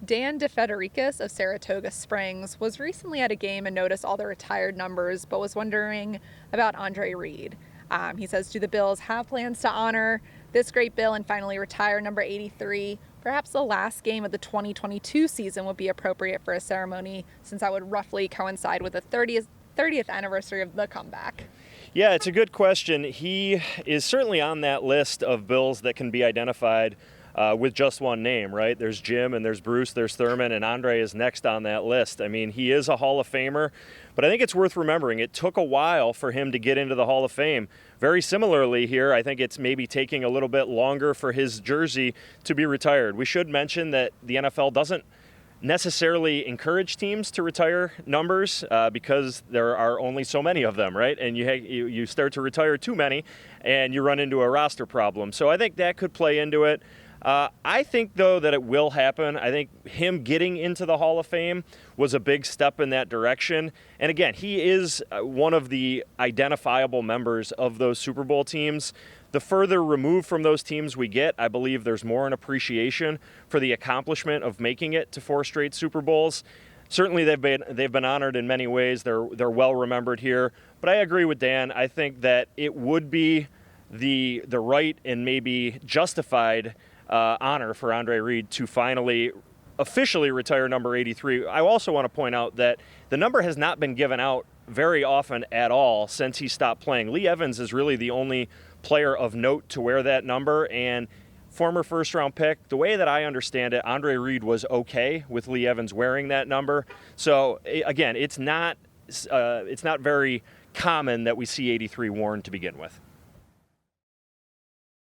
Dan DeFedericus of Saratoga Springs was recently at a game and noticed all the retired numbers, but was wondering about Andre Reed. He says, do the Bills have plans to honor this great Bill and finally retire number 83? Perhaps the last game of the 2022 season would be appropriate for a ceremony, since that would roughly coincide with the 30th anniversary of the comeback. Yeah, it's a good question. He is certainly on that list of Bills that can be identified with just one name, right? There's Jim and there's Bruce, there's Thurman, and Andre is next on that list. I mean, he is a Hall of Famer, but I think it's worth remembering it took a while for him to get into the Hall of Fame. Very similarly here, I think it's maybe taking a little bit longer for his jersey to be retired. We should mention that the NFL doesn't necessarily encourage teams to retire numbers because there are only so many of them, right? And you start to retire too many and you run into a roster problem. So I think that could play into it. I think, though, that it will happen. I think him getting into the Hall of Fame was a big step in that direction. And again, he is one of the identifiable members of those Super Bowl teams. The further removed from those teams we get, I believe there's more an appreciation for the accomplishment of making it to 4 straight Super Bowls. Certainly they've been honored in many ways. They're well remembered here. But I agree with Dan. I think that it would be the right and maybe justified honor for Andre Reed to finally officially retire number 83. I also want to point out that the number has not been given out very often at all since he stopped playing. Lee Evans is really the only player of note to wear that number, and former first-round pick. The way that I understand it, Andre Reed was okay with Lee Evans wearing that number. So again, it's not very common that we see 83 worn to begin with.